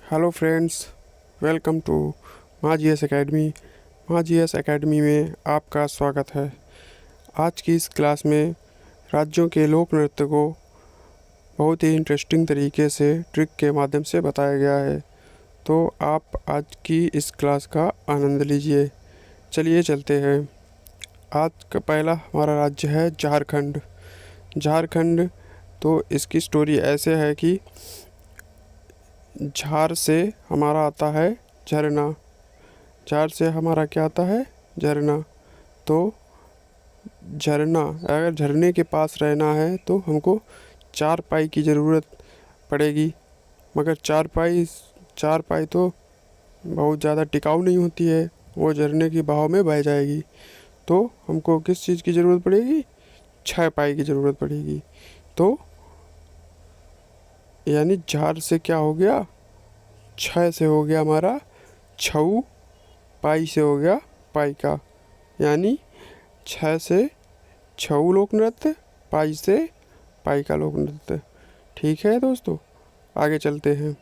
Hello friends, welcome to माँ G S academy. माँ G S academy में आपका स्वागत है। आज की इस क्लास में राज्यों के लोक नृत्य को बहुत ही इंटरेस्टिंग तरीके से ट्रिक के माध्यम से बताया गया है, तो आप आज की इस क्लास का आनंद लीजिए। चलिए चलते हैं। आज का पहला हमारा राज्य है झारखंड। झारखंड तो इसकी स्टोरी ऐसे है कि झार से हमारा आता है झरना। झार से हमारा क्या आता है? झरना। तो झरना, अगर झरने के पास रहना है तो हमको चारपाई की ज़रूरत पड़ेगी, मगर चारपाई तो बहुत ज़्यादा टिकाऊ नहीं होती है, वो झरने की बहाव में बह जाएगी। तो हमको किस चीज़ की ज़रूरत पड़ेगी? 6 पाई की ज़रूरत पड़ेगी। तो यानी झार से क्या हो गया? 6 से हो गया हमारा छऊ, पाई से हो गया पाई का, यानी 6 से छऊ लोक नृत्य, पाई से पाई का लोक नृत्य। ठीक है दोस्तों, आगे चलते हैं।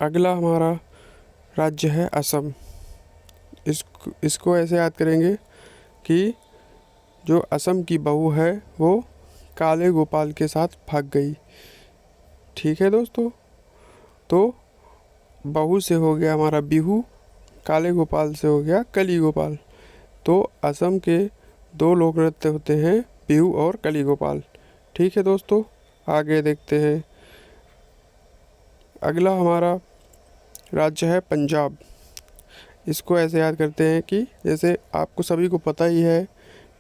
अगला हमारा राज्य है असम। इसको ऐसे याद करेंगे कि जो असम की बहू है वो काले गोपाल के साथ भाग गई। ठीक है दोस्तों, तो बहू से हो गया हमारा बिहू, काले गोपाल से हो गया कली गोपाल। तो असम के 2 लोक नृत्य होते हैं, बिहू और कली गोपाल। ठीक है दोस्तों, आगे देखते हैं। अगला हमारा राज्य है पंजाब। इसको ऐसे याद करते हैं कि जैसे आपको सभी को पता ही है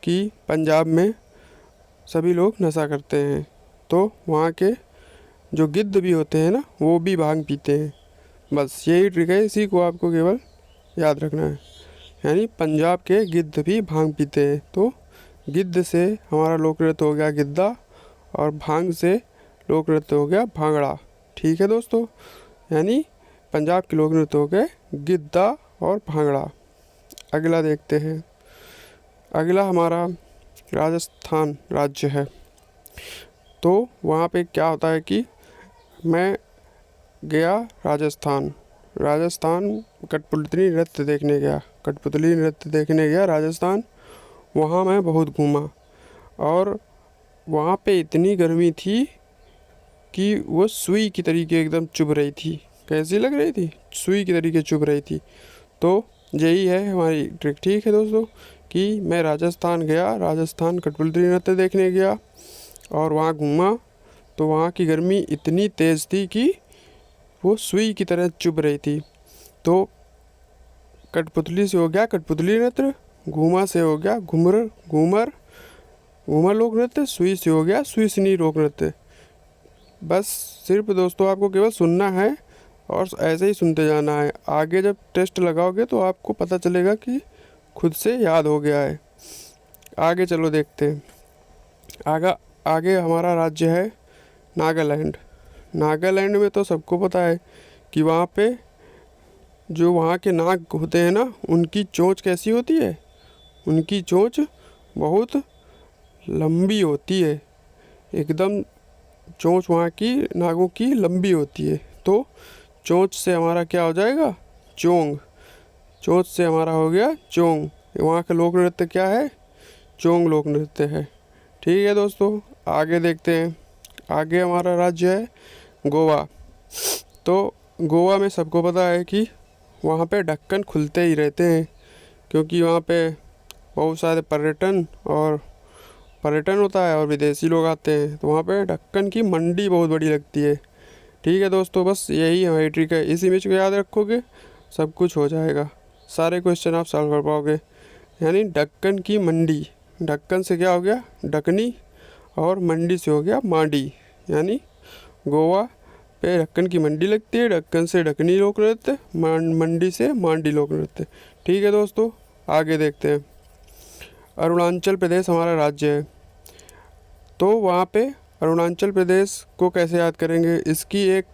कि पंजाब में सभी लोग नशा करते हैं, तो वहाँ के जो गिद्ध भी होते हैं ना, वो भी भांग पीते हैं। बस यही ट्रिक है, इसी को आपको केवल याद रखना है। यानी पंजाब के गिद्ध भी भांग पीते हैं। तो गिद्ध से हमारा लोक नृत्य हो गया गिद्दा, और भांग से लोक नृत्य हो गया भांगड़ा। ठीक है दोस्तों, यानी पंजाब के लोक नृत्य हो गए गिद्दा और भांगड़ा। अगला देखते हैं। अगला हमारा राजस्थान राज्य है। तो वहाँ पे क्या होता है कि मैं गया राजस्थान कठपुतली नृत्य देखने गया राजस्थान। वहाँ मैं बहुत घूमा, और वहाँ पे इतनी गर्मी थी कि वो सुई की तरीके एकदम चुभ रही थी। कैसी लग रही थी? सुई की तरीके चुभ रही थी। तो यही है हमारी ट्रिक। ठीक है दोस्तों, कि मैं राजस्थान गया, राजस्थान कठपुतली नृत्य देखने गया और वहाँ घूमा, तो वहाँ की गर्मी इतनी तेज़ थी कि वो सुई की तरह चुभ रही थी। तो कठपुतली से हो गया कठपुतली नृत्य, घूमा से हो गया घूमर लोक नृत्य, सुई से हो गया सुईसनी लोक नृत्य। बस सिर्फ दोस्तों आपको केवल सुनना है और ऐसे ही सुनते जाना है। आगे जब टेस्ट लगाओगे तो आपको पता चलेगा कि खुद से याद हो गया है। आगे चलो देखते हैं। आगे हमारा राज्य है नागालैंड। नागालैंड में तो सबको पता है कि वहाँ पे जो वहाँ के नाग होते हैं ना, उनकी चोंच कैसी होती है? उनकी चोंच बहुत लंबी होती है, एकदम चोंच वहाँ की नागों की लंबी होती है। तो चोंच से हमारा क्या हो जाएगा? चोंग। चोंच से हमारा हो गया चोंग। वहाँ का लोक नृत्य क्या है? चोंग लोक नृत्य है। ठीक है दोस्तों, आगे देखते हैं। आगे हमारा राज्य है गोवा। तो गोवा में सबको पता है कि वहाँ पे ढक्कन खुलते ही रहते हैं, क्योंकि वहाँ पे बहुत सारे पर्यटन होता है और विदेशी लोग आते हैं। तो वहाँ पे ढक्कन की मंडी बहुत बड़ी लगती है। ठीक है दोस्तों, बस यही हमारी ट्रिक है। इस इमेज को याद रखोगे, सब कुछ हो जाएगा, सारे क्वेश्चन आप सॉल्व कर पाओगे। यानी ढक्कन की मंडी, ढक्कन से क्या हो गया? ढकनी, और मंडी से हो गया मांडी। यानी गोवा पे ढक्कन की मंडी लगती है, ढक्कन से ढकनी लोक नृत्य, मंडी से मांडी लोक नृत्य। ठीक है दोस्तों, आगे देखते हैं। अरुणाचल प्रदेश हमारा राज्य है। तो वहाँ पे अरुणाचल प्रदेश को कैसे याद करेंगे? इसकी एक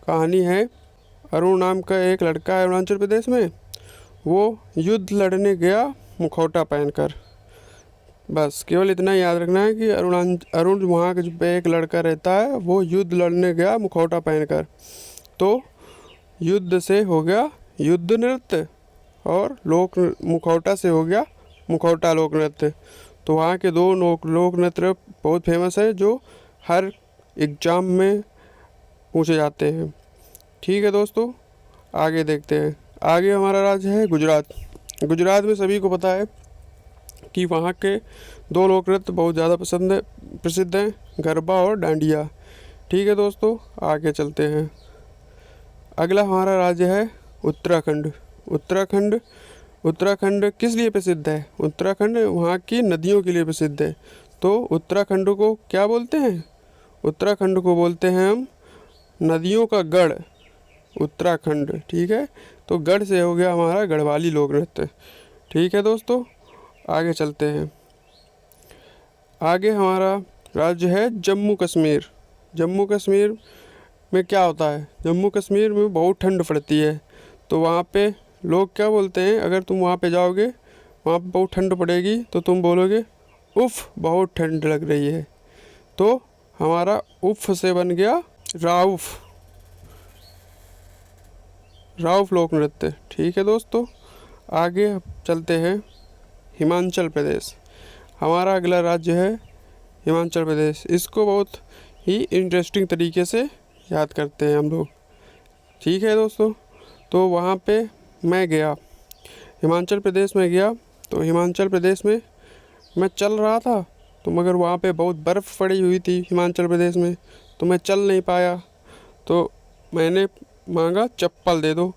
कहानी है। अरुण नाम का एक लड़का है अरुणाचल प्रदेश में, वो युद्ध लड़ने गया मुखौटा पहनकर। बस केवल इतना याद रखना है कि अरुण वहाँ के पे एक लड़का रहता है, वो युद्ध लड़ने गया मुखौटा पहनकर, तो युद्ध से हो गया युद्ध नृत्य और मुखौटा से हो गया मुखौटा लोक नृत्य। तो वहाँ के दो लोक नृत्य बहुत फेमस है, जो हर एग्ज़ाम में पूछे जाते हैं। ठीक है दोस्तों, आगे देखते हैं। आगे हमारा राज्य है गुजरात। गुजरात में सभी को पता है कि वहाँ के दो लोक नृत्य बहुत ज़्यादा प्रसिद्ध हैं, गरबा और डांडिया। ठीक है दोस्तों, आगे चलते हैं। अगला हमारा राज्य है उत्तराखंड। उत्तराखंड किस लिए प्रसिद्ध है? उत्तराखंड वहाँ की नदियों के लिए प्रसिद्ध है। तो उत्तराखंड को क्या बोलते हैं? उत्तराखंड को बोलते हैं हम नदियों का गढ़, उत्तराखंड। ठीक है, तो गढ़ से हो गया हमारा गढ़वाली लोक नृत्य। ठीक है दोस्तों, आगे चलते हैं। आगे हमारा राज्य है जम्मू कश्मीर। जम्मू कश्मीर में क्या होता है? जम्मू कश्मीर में बहुत ठंड पड़ती है, तो वहाँ पे लोग क्या बोलते हैं, अगर तुम वहाँ पे जाओगे, वहाँ पे बहुत ठंड पड़ेगी, तो तुम बोलोगे उफ़ बहुत ठंड लग रही है। तो हमारा उफ़ से बन गया राउफ़ लोक नृत्य। ठीक है दोस्तों, आगे चलते हैं। हिमाचल प्रदेश हमारा अगला राज्य है, हिमाचल प्रदेश। इसको बहुत ही इंटरेस्टिंग तरीके से याद करते हैं हम लोग। ठीक है दोस्तों, तो वहाँ पे मैं गया, हिमाचल प्रदेश में गया। तो हिमाचल प्रदेश में मैं चल रहा था, तो मगर वहाँ पे बहुत बर्फ़ पड़ी हुई थी हिमाचल प्रदेश में, तो मैं चल नहीं पाया। तो मैंने मांगा चप्पल दे दो।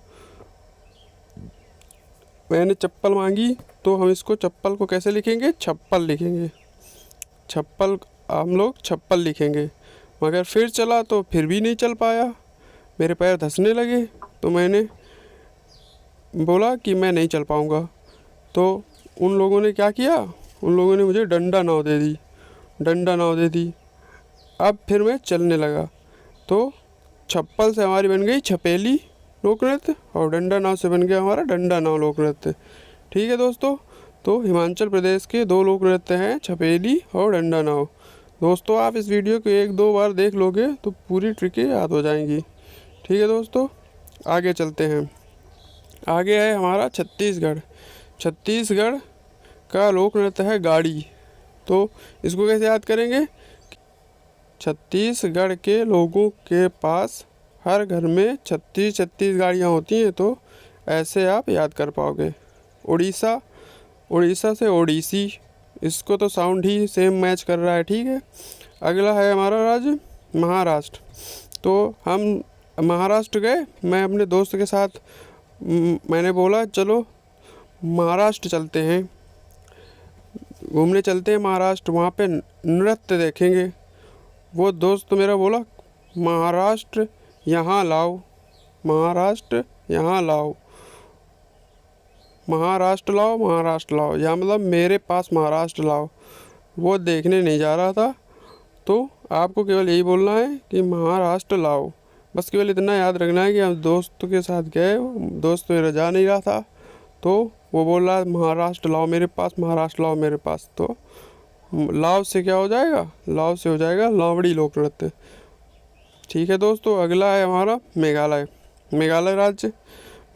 मैंने चप्पल मांगी, तो हम इसको चप्पल को कैसे लिखेंगे? छप्पल लिखेंगे। छप्पल हम लोग छप्पल लिखेंगे। मगर फिर चला तो फिर भी नहीं चल पाया, मेरे पैर धंसने लगे। तो मैंने बोला कि मैं नहीं चल पाऊँगा। तो उन लोगों ने क्या किया? उन लोगों ने मुझे डंडा नाव दे दी। अब फिर मैं चलने लगा। तो छप्पल से हमारी बन गई छपेली लोक नृत्य, और डंडा नाव से बन गया हमारा डंडा नाव लोक नृत्य। ठीक है दोस्तों, तो हिमाचल प्रदेश के दो लोक नृत्य हैं, छपेली और डंडा नाव। दोस्तों, आप इस वीडियो को एक दो बार देख लोगे तो पूरी ट्रिकें याद हो जाएंगी। ठीक है दोस्तों, आगे चलते हैं। आगे है हमारा छत्तीसगढ़। छत्तीसगढ़ का लोक नृत्य है गाड़ी। तो इसको कैसे याद करेंगे? छत्तीसगढ़ के लोगों के पास हर घर में 36 गाड़ियाँ होती हैं, तो ऐसे आप याद कर पाओगे। उड़ीसा से ओडिसी, इसको तो साउंड ही सेम मैच कर रहा है। ठीक है, अगला है हमारा राज्य महाराष्ट्र। तो हम महाराष्ट्र गए, मैं अपने दोस्त के साथ, मैंने बोला चलो महाराष्ट्र चलते हैं, घूमने चलते हैं महाराष्ट्र, वहाँ पे नृत्य देखेंगे। वो दोस्त मेरा बोला महाराष्ट्र यहाँ लाओ, महाराष्ट्र यहाँ लाओ, महाराष्ट्र लाओ, या मतलब मेरे पास महाराष्ट्र लाओ। वो देखने नहीं जा रहा था। तो आपको केवल यही बोलना है कि महाराष्ट्र लाओ। बस केवल इतना याद रखना है कि हम दोस्त के साथ गए, दोस्त मेरा जा नहीं रहा था, तो वो बोल रहा है महाराष्ट्र लाओ मेरे पास, महाराष्ट्र लाओ मेरे पास। तो लाव से क्या हो जाएगा? लाव से हो जाएगा लावड़ी लोक नृत्य। ठीक है दोस्तों, अगला है हमारा मेघालय।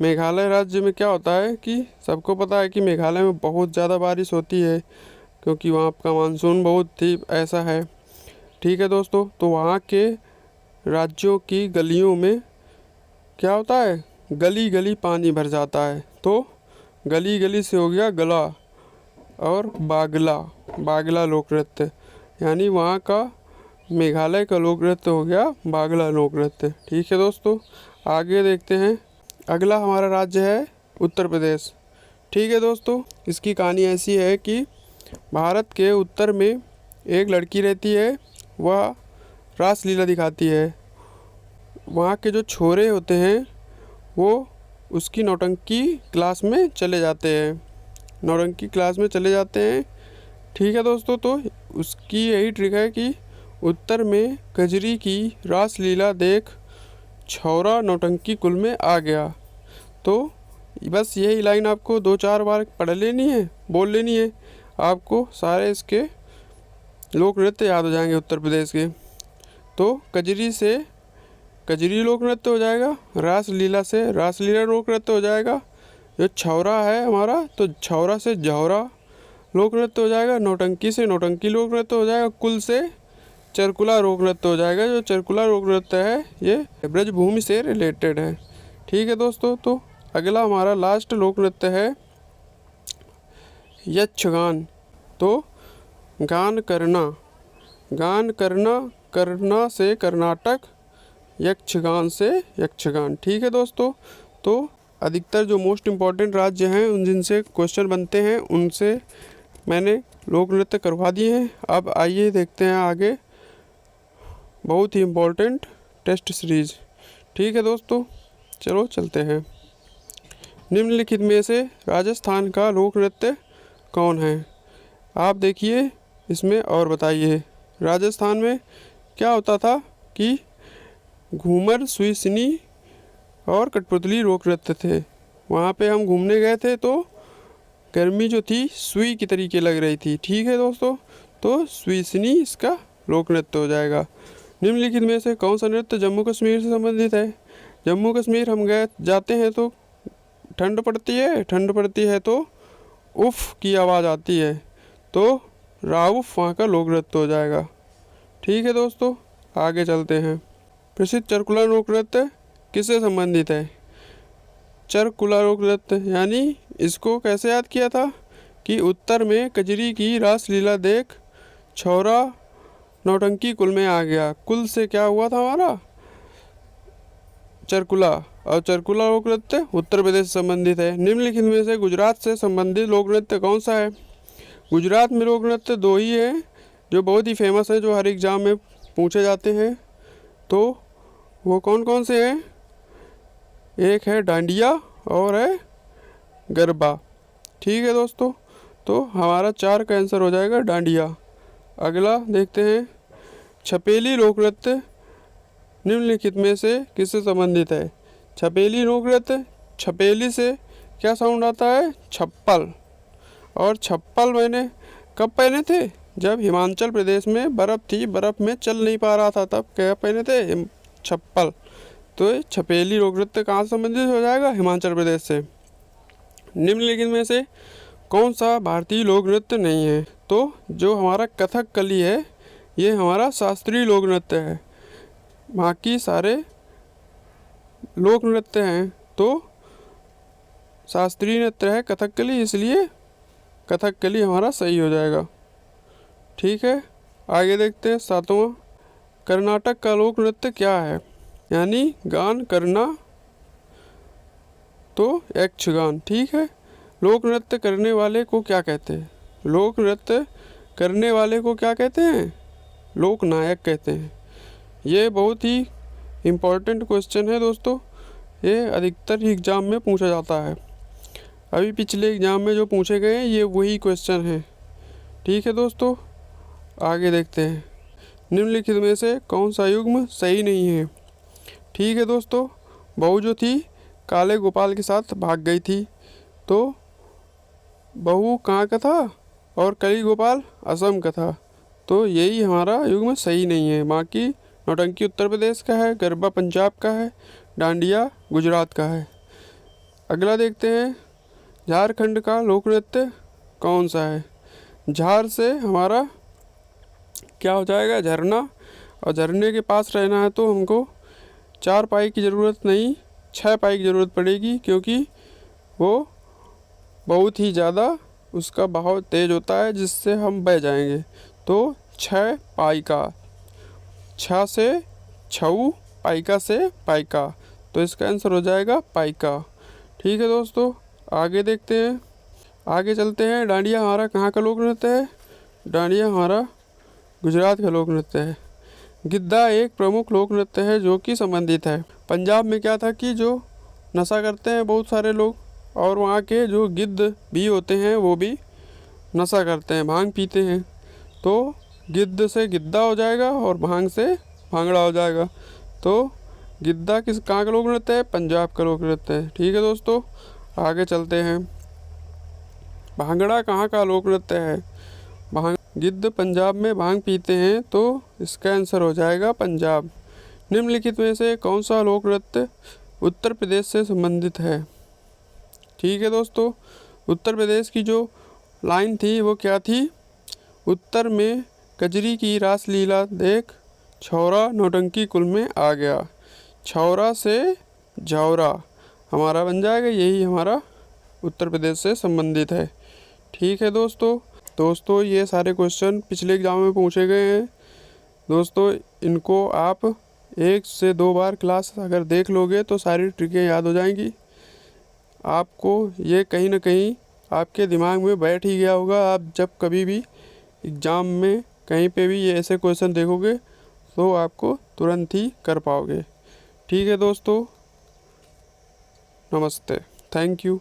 मेघालय राज्य में क्या होता है कि सबको पता है कि मेघालय में बहुत ज़्यादा बारिश होती है, क्योंकि वहाँ का मानसून बहुत ही ऐसा है। ठीक है दोस्तों, तो वहाँ के राज्यों की गलियों में क्या होता है? गली गली पानी भर जाता है। तो गली गली से हो गया गला और बागला लोक नृत्य, यानी वहाँ का मेघालय का लोक नृत्य हो गया बागला लोक नृत्य। ठीक है दोस्तों, आगे देखते हैं। अगला हमारा राज्य है उत्तर प्रदेश। ठीक है दोस्तों, इसकी कहानी ऐसी है कि भारत के उत्तर में एक लड़की रहती है, वह रासलीला दिखाती है। वहाँ के जो छोरे होते हैं वो उसकी नौटंकी क्लास में चले जाते हैं, ठीक है दोस्तों, तो उसकी यही ट्रिक है कि उत्तर में कजरी की रासलीला देख छौरा नौटंकी कुल में आ गया। तो बस यही लाइन आपको 2-4 बार पढ़ लेनी है, बोल लेनी है। आपको सारे इसके लोक नृत्य याद हो जाएंगे उत्तर प्रदेश के। तो कजरी से कजरी लोक नृत्य हो जाएगा, रासलीला से रासलीला लोक नृत्य हो जाएगा, जो छौरा है हमारा तो छौरा से जौहरा लोक नृत्य हो जाएगा, नौटंकी से नौटंकी लोक नृत्य हो जाएगा, कुल से चरकुला लोक नृत्य हो जाएगा। जो चरकुला लोक नृत्य है ये ब्रजभूमि से रिलेटेड है। ठीक है दोस्तों, तो अगला हमारा लास्ट लोक नृत्य है यक्षगान। तो गान करना, गान करना, करना से कर्नाटक, यक्षगान से यक्षगान। ठीक है दोस्तों, तो अधिकतर जो मोस्ट इम्पॉर्टेंट राज्य हैं उन जिनसे क्वेश्चन बनते हैं उनसे मैंने लोक नृत्य करवा दिए हैं। अब आइए देखते हैं आगे बहुत ही इम्पोर्टेंट टेस्ट सीरीज। ठीक है दोस्तों, चलो चलते हैं। निम्नलिखित में से राजस्थान का लोक नृत्य कौन है? आप देखिए इसमें और बताइए। राजस्थान में क्या होता था कि घूमर, सुईसनी और कठपुतली लोक नृत्य थे। वहाँ पे हम घूमने गए थे तो गर्मी जो थी सुई की तरीके लग रही थी। ठीक है दोस्तों, तो सुईसनी इसका लोक नृत्य हो जाएगा। निम्नलिखित में से कौन सा नृत्य जम्मू कश्मीर से संबंधित है? जम्मू कश्मीर हम गए जाते हैं तो ठंड पड़ती है, ठंड पड़ती है तो उफ़ की आवाज़ आती है, तो राउफ वहाँ का लोक नृत्य हो जाएगा। ठीक है दोस्तों, आगे चलते हैं। प्रसिद्ध चरकुला लोक नृत्य किससे संबंधित है? चरकुला लोक नृत्य यानी इसको कैसे याद किया था कि उत्तर में कजरी की रासलीला देख छौरा नौटंकी कुल में आ गया। कुल से क्या हुआ था हमारा? चरकुला, और चरकुला लोक नृत्य उत्तर प्रदेश से संबंधित है। निम्नलिखित में से गुजरात से संबंधित लोक नृत्य कौन सा है? गुजरात में लोक नृत्य दो ही हैं जो बहुत ही फेमस है, जो हर एग्ज़ाम में पूछे जाते हैं। तो वो कौन कौन से हैं? एक है डांडिया और है गरबा। ठीक है दोस्तों, तो हमारा 4 का आंसर हो जाएगा डांडिया। अगला देखते हैं छपेली लोक नृत्य निम्नलिखित में से किससे संबंधित है? छपेली लोक नृत्य, छपेली से क्या साउंड आता है? छप्पल। और छप्पल मैंने कब पहने थे? जब हिमाचल प्रदेश में बर्फ़ थी, बर्फ़ में चल नहीं पा रहा था, तब क्या पहने थे? छप्पल। तो छपेली लोक नृत्य कहाँ से संबंधित हो जाएगा? हिमाचल प्रदेश से। निम्नलिखित में से कौन सा भारतीय लोक नृत्य नहीं है? तो जो हमारा कथकली है ये हमारा शास्त्रीय लोक नृत्य है, बाकी सारे लोक नृत्य हैं तो शास्त्रीय नृत्य है कथकली, इसलिए कथकली हमारा सही हो जाएगा। ठीक है, आगे देखते हैं 7वां। कर्नाटक का लोक नृत्य क्या है? यानी गान करना तो यक्षगान। ठीक है, लोक नृत्य करने वाले को क्या कहते हैं? लोक नृत्य करने वाले को क्या कहते हैं? लोक नायक कहते हैं। ये बहुत ही इम्पोर्टेंट क्वेश्चन है दोस्तों, ये अधिकतर एग्ज़ाम में पूछा जाता है। अभी पिछले एग्ज़ाम में जो पूछे गए हैं ये वही क्वेश्चन हैं। ठीक है दोस्तों, आगे देखते हैं। निम्नलिखित में से कौन सा युग्म सही नहीं है? ठीक है दोस्तों, बहू जो थी काले गोपाल के साथ भाग गई थी, तो बहू कहाँ का था और कली गोपाल असम का था, तो यही हमारा युग्म सही नहीं है। बाकी नौटंकी उत्तर प्रदेश का है, गरबा पंजाब का है, डांडिया गुजरात का है। अगला देखते हैं झारखंड का लोक नृत्य कौन सा है? झार से हमारा क्या हो जाएगा? झरना। और झरने के पास रहना है तो हमको 4 पाई की ज़रूरत नहीं 6 पाई की ज़रूरत पड़ेगी, क्योंकि वो बहुत ही ज़्यादा उसका बहाव तेज़ होता है जिससे हम बह जाएंगे। तो 6 पाई का, 6 से छऊ, पाइका से पाइका, तो इसका आंसर हो जाएगा पाइका। ठीक है दोस्तों, आगे देखते हैं, आगे चलते हैं। डांडिया हमारा कहाँ का लोक नृत्य है? डांडिया हमारा गुजरात का लोक नृत्य है। गिद्धा एक प्रमुख लोक नृत्य है जो कि संबंधित है। पंजाब में क्या था कि जो नशा करते हैं बहुत सारे लोग, और वहाँ के जो गिद्ध भी होते हैं वो भी नशा करते हैं, भांग पीते हैं। तो गिद्ध से गिद्धा हो जाएगा और भांग से भांगड़ा हो जाएगा। तो गिद्धा कहाँ का लोक नृत्य है? पंजाब का लोक नृत्य है। ठीक है दोस्तों, आगे चलते हैं। भांगड़ा कहाँ का लोक नृत्य है? भांग गिद्ध पंजाब में भांग पीते हैं, तो इसका आंसर हो जाएगा पंजाब। निम्नलिखित में से कौन सा लोक नृत्य उत्तर प्रदेश से संबंधित है? ठीक है दोस्तों, उत्तर प्रदेश की जो लाइन थी वो क्या थी? उत्तर में कजरी की रासलीला देख छौरा नौटंकी कुल में आ गया। छौरा से झौरा हमारा बन जाएगा, यही हमारा उत्तर प्रदेश से संबंधित है। ठीक है दोस्तों ये सारे क्वेश्चन पिछले एग्जाम में पूछे गए हैं। दोस्तों इनको आप 1 से 2 बार क्लास अगर देख लोगे तो सारी ट्रिकें याद हो जाएंगी। आपको ये कहीं ना कहीं आपके दिमाग में बैठ ही गया होगा। आप जब कभी भी एग्ज़ाम में कहीं पे भी ये ऐसे क्वेश्चन देखोगे तो आपको तुरंत ही कर पाओगे। ठीक है दोस्तों, नमस्ते, थैंक यू।